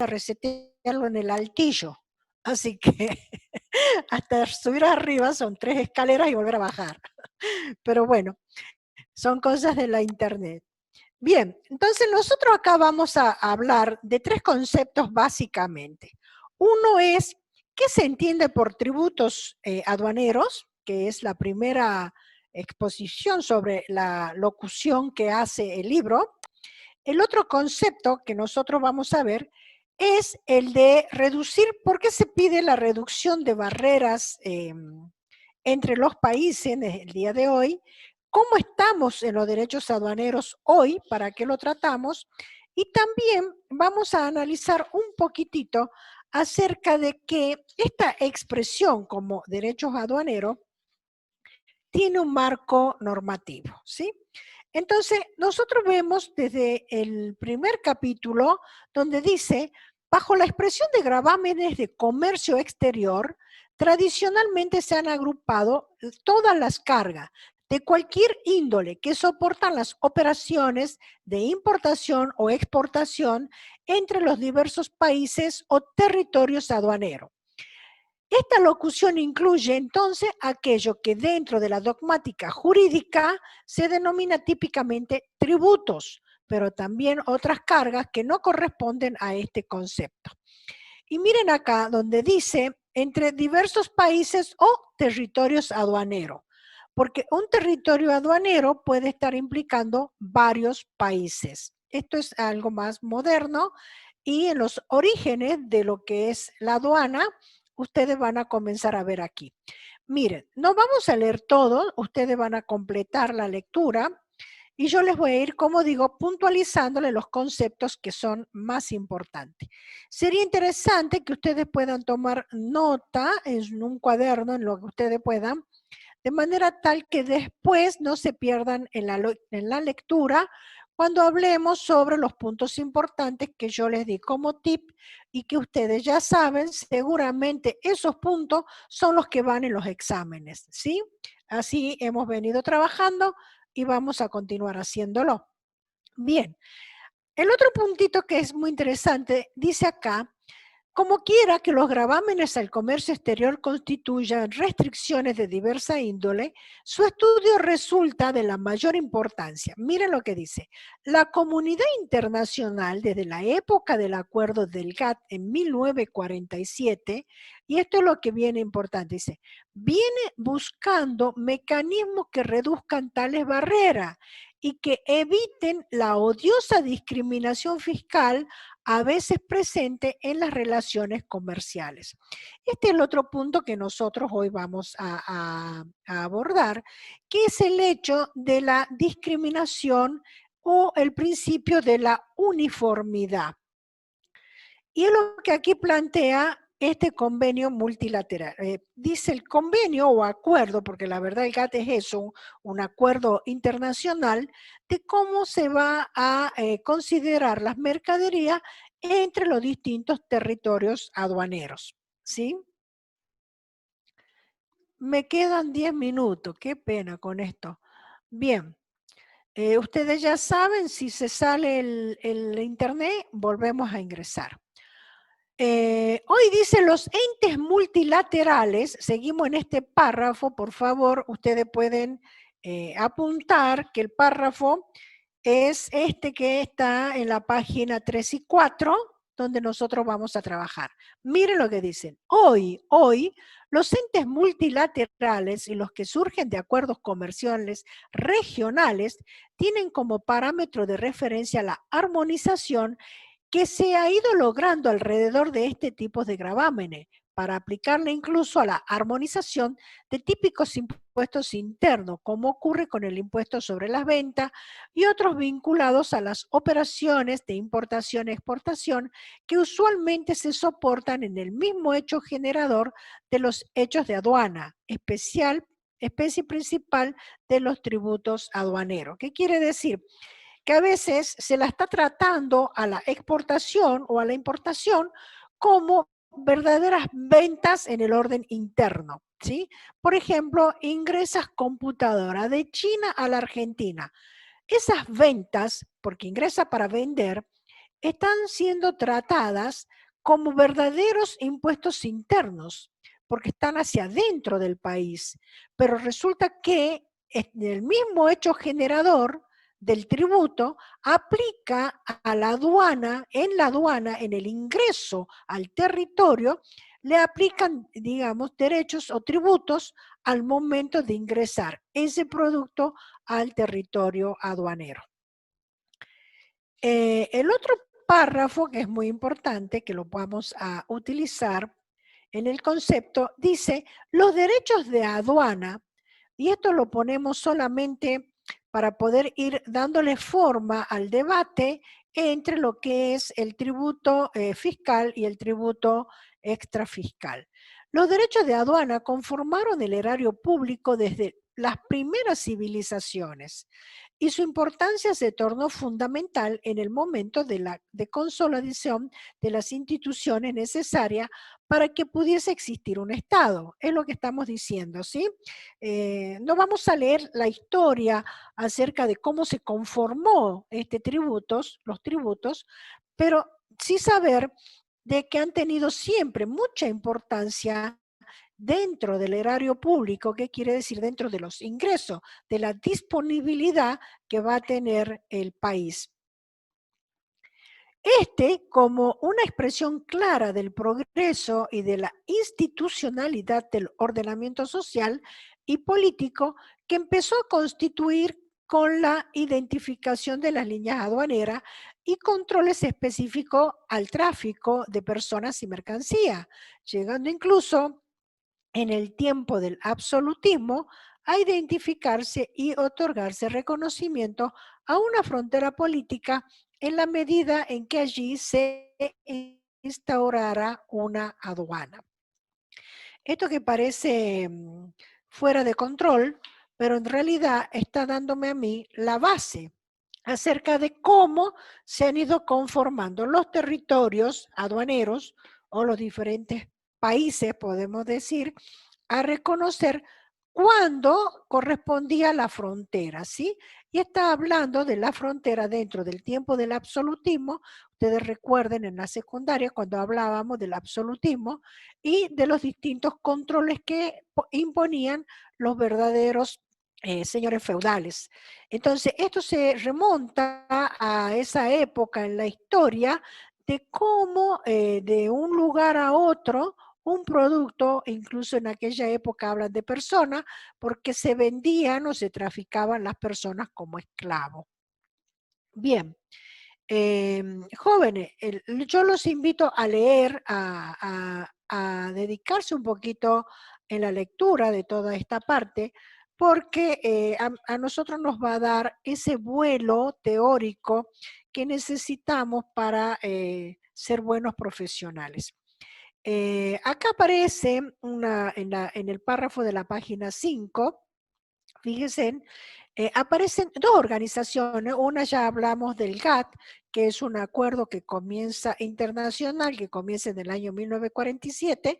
resetearlo en el altillo. Así que hasta subir arriba son 3 escaleras y volver a bajar. Pero bueno, son cosas de la internet. Bien, entonces nosotros acá vamos a hablar de 3 conceptos básicamente. Uno es, ¿qué se entiende por tributos aduaneros? Que es la primera exposición sobre la locución que hace el libro. El otro concepto que nosotros vamos a ver es el de reducir, ¿por qué se pide la reducción de barreras entre los países en el día de hoy? ¿Cómo estamos en los derechos aduaneros hoy? ¿Para qué lo tratamos? Y también vamos a analizar un poquitito acerca de que esta expresión como derechos aduaneros tiene un marco normativo, ¿sí? Entonces, nosotros vemos desde el primer capítulo donde dice, bajo la expresión de gravámenes de comercio exterior, tradicionalmente se han agrupado todas las cargas de cualquier índole que soportan las operaciones de importación o exportación entre los diversos países o territorios aduaneros. Esta locución incluye entonces aquello que dentro de la dogmática jurídica se denomina típicamente tributos, pero también otras cargas que no corresponden a este concepto. Y miren acá donde dice entre diversos países o territorios aduaneros, porque un territorio aduanero puede estar implicando varios países. Esto es algo más moderno y en los orígenes de lo que es la aduana, ustedes van a comenzar a ver aquí. Miren, no vamos a leer todo, ustedes van a completar la lectura y yo les voy a ir, como digo, puntualizándole los conceptos que son más importantes. Sería interesante que ustedes puedan tomar nota en un cuaderno, en lo que ustedes puedan, de manera tal que después no se pierdan en la lectura cuando hablemos sobre los puntos importantes que yo les di como tip y que ustedes ya saben, seguramente esos puntos son los que van en los exámenes, ¿sí? Así hemos venido trabajando y vamos a continuar haciéndolo. Bien, el otro puntito que es muy interesante, dice acá, como quiera que los gravámenes al comercio exterior constituyan restricciones de diversa índole, su estudio resulta de la mayor importancia. Miren lo que dice. La comunidad internacional, desde la época del acuerdo del GATT en 1947, y esto es lo que viene importante, dice, viene buscando mecanismos que reduzcan tales barreras y que eviten la odiosa discriminación fiscal a veces presente en las relaciones comerciales. Este es el otro punto que nosotros hoy vamos a abordar, que es el hecho de la discriminación o el principio de la uniformidad. Y es lo que aquí plantea este convenio multilateral. Dice el convenio o acuerdo, porque la verdad el GATT es eso, un acuerdo internacional de cómo se va a considerar las mercaderías entre los distintos territorios aduaneros, ¿sí? Me quedan 10 minutos, qué pena con esto. Bien, ustedes ya saben, si se sale el internet, volvemos a ingresar. Hoy dice los entes multilaterales, seguimos en este párrafo, por favor, ustedes pueden apuntar que el párrafo es este que está en la página 3 y 4, donde nosotros vamos a trabajar. Miren lo que dicen. Hoy, los entes multilaterales y los que surgen de acuerdos comerciales regionales tienen como parámetro de referencia la armonización que se ha ido logrando alrededor de este tipo de gravámenes para aplicarle incluso a la armonización de típicos impuestos internos, como ocurre con el impuesto sobre las ventas y otros vinculados a las operaciones de importación y exportación que usualmente se soportan en el mismo hecho generador de los hechos de aduana, especie principal de los tributos aduaneros. ¿Qué quiere decir? Que a veces se la está tratando a la exportación o a la importación como verdaderas ventas en el orden interno, ¿sí? Por ejemplo, ingresas computadora de China a la Argentina. Esas ventas, porque ingresa para vender, están siendo tratadas como verdaderos impuestos internos, porque están hacia adentro del país. Pero resulta que el mismo hecho generador del tributo aplica a la aduana, en el ingreso al territorio, le aplican, digamos, derechos o tributos al momento de ingresar ese producto al territorio aduanero. El otro párrafo, que es muy importante, que lo vamos a utilizar en el concepto, dice, los derechos de aduana, y esto lo ponemos solamente para poder ir dándole forma al debate entre lo que es el tributo fiscal y el tributo extrafiscal. Los derechos de aduana conformaron el erario público desde las primeras civilizaciones y su importancia se tornó fundamental en el momento de la consolidación de las instituciones necesarias para que pudiese existir un Estado. Es lo que estamos diciendo, ¿sí? No vamos a leer la historia acerca de cómo se conformó los tributos, pero sí saber de que han tenido siempre mucha importancia dentro del erario público. ¿Qué quiere decir? Dentro de los ingresos, de la disponibilidad que va a tener el país. Como una expresión clara del progreso y de la institucionalidad del ordenamiento social y político que empezó a constituir con la identificación de las líneas aduaneras y controles específicos al tráfico de personas y mercancías, llegando incluso en el tiempo del absolutismo a identificarse y otorgarse reconocimiento a una frontera política en la medida en que allí se instaurara una aduana. Esto que parece fuera de control, pero en realidad está dándome a mí la base acerca de cómo se han ido conformando los territorios aduaneros o los diferentes países, podemos decir, a reconocer cuándo correspondía la frontera, ¿sí? Y está hablando de la frontera dentro del tiempo del absolutismo. Ustedes recuerden en la secundaria cuando hablábamos del absolutismo y de los distintos controles que imponían los verdaderos señores feudales. Entonces, esto se remonta a esa época en la historia de cómo de un lugar a otro un producto, incluso en aquella época hablan de personas, porque se vendían o se traficaban las personas como esclavos. Bien, jóvenes, yo los invito a leer, a dedicarse un poquito en la lectura de toda esta parte, porque a nosotros nos va a dar ese vuelo teórico que necesitamos para ser buenos profesionales. Acá aparece en el párrafo de la página 5, fíjense, aparecen dos organizaciones. Una ya hablamos del GATT, que es un acuerdo que comienza internacional, que comienza en el año 1947,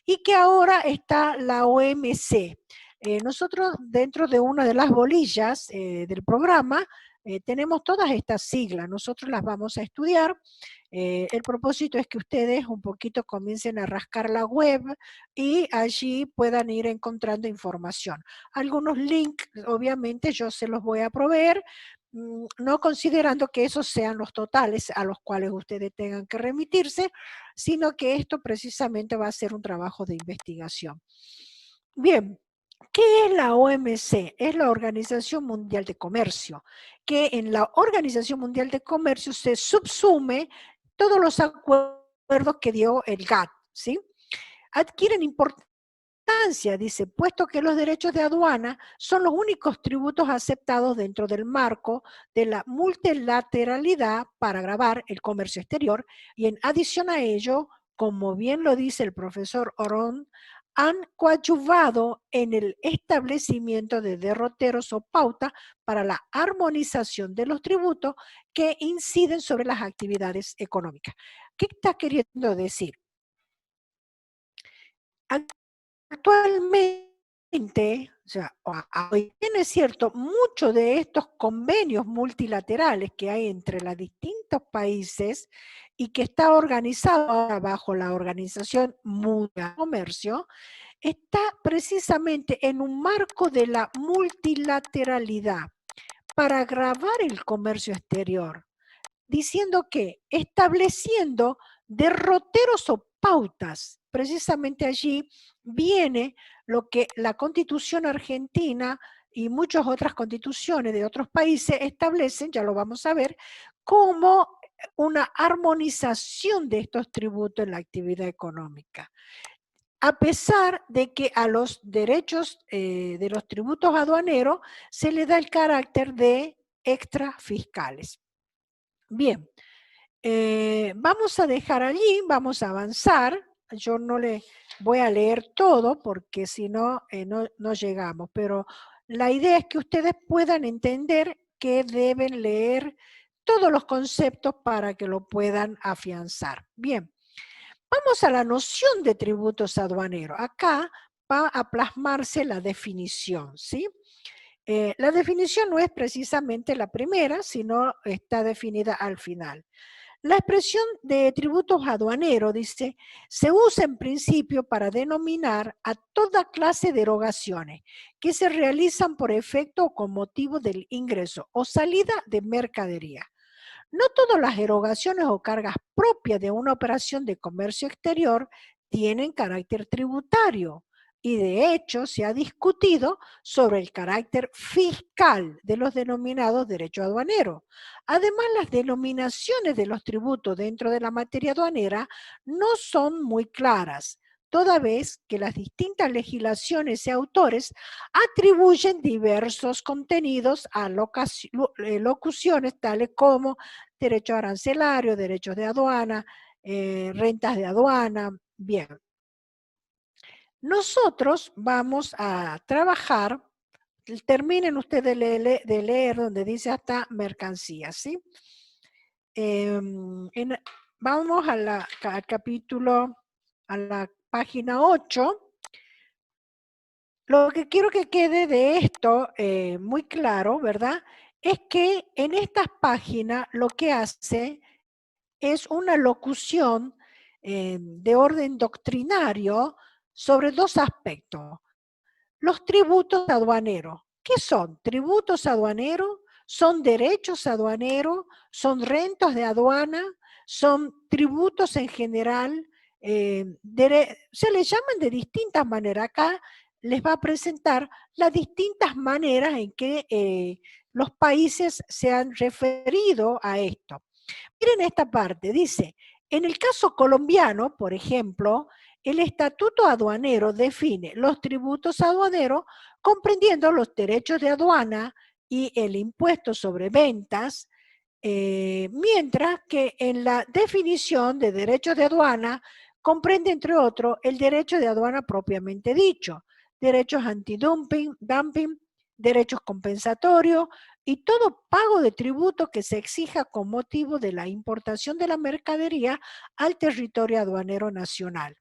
y que ahora está la OMC. Nosotros dentro de una de las bolillas del programa tenemos todas estas siglas, nosotros las vamos a estudiar. El propósito es que ustedes un poquito comiencen a rascar la web y allí puedan ir encontrando información. Algunos links, obviamente, yo se los voy a proveer, no considerando que esos sean los totales a los cuales ustedes tengan que remitirse, sino que esto precisamente va a ser un trabajo de investigación. Bien, ¿qué es la OMC? Es la Organización Mundial de Comercio, que en la Organización Mundial de Comercio se subsume todos los acuerdos que dio el GATT, ¿sí? Adquieren importancia, dice, puesto que los derechos de aduana son los únicos tributos aceptados dentro del marco de la multilateralidad para gravar el comercio exterior, y en adición a ello, como bien lo dice el profesor Orón, han coadyuvado en el establecimiento de derroteros o pautas para la armonización de los tributos que inciden sobre las actividades económicas. ¿Qué está queriendo decir? Actualmente, O sea, hoy bien es cierto, muchos de estos convenios multilaterales que hay entre los distintos países y que está organizado ahora bajo la Organización Mundial de Comercio, está precisamente en un marco de la multilateralidad para agravar el comercio exterior, diciendo que estableciendo derroteros o pautas, precisamente allí viene lo que la Constitución argentina y muchas otras constituciones de otros países establecen, ya lo vamos a ver, como una armonización de estos tributos en la actividad económica. A pesar de que a los derechos de los tributos aduaneros se le da el carácter de extrafiscales. Bien, vamos a dejar allí, vamos a avanzar. Yo no le voy a leer todo porque si no, no llegamos, pero la idea es que ustedes puedan entender que deben leer todos los conceptos para que lo puedan afianzar. Bien, vamos a la noción de tributos aduaneros. Acá va a plasmarse la definición, ¿sí? La definición no es precisamente la primera, sino está definida al final. La expresión de tributos aduaneros, dice, se usa en principio para denominar a toda clase de erogaciones que se realizan por efecto o con motivo del ingreso o salida de mercadería. No todas las erogaciones o cargas propias de una operación de comercio exterior tienen carácter tributario y de hecho se ha discutido sobre el carácter fiscal de los denominados derechos aduaneros. Además, las denominaciones de los tributos dentro de la materia aduanera no son muy claras, toda vez que las distintas legislaciones y autores atribuyen diversos contenidos a locuciones tales como derechos arancelarios, derechos de aduana, rentas de aduana. Bien, nosotros vamos a trabajar, terminen ustedes de leer donde dice hasta mercancías, ¿sí? Vamos al capítulo, a la página 8. Lo que quiero que quede de esto muy claro, ¿verdad? Es que en estas páginas lo que hace es una locución de orden doctrinario sobre dos aspectos. Los tributos aduaneros. ¿Qué son? Tributos aduaneros, son derechos aduaneros, son rentas de aduana, son tributos en general, se les llaman de distintas maneras. Acá les va a presentar las distintas maneras en que los países se han referido a esto. Miren esta parte, dice, en el caso colombiano, por ejemplo, el estatuto aduanero define los tributos aduaneros comprendiendo los derechos de aduana y el impuesto sobre ventas, mientras que en la definición de derechos de aduana comprende, entre otros, el derecho de aduana propiamente dicho, derechos antidumping, dumping, derechos compensatorios y todo pago de tributo que se exija con motivo de la importación de la mercadería al territorio aduanero nacional.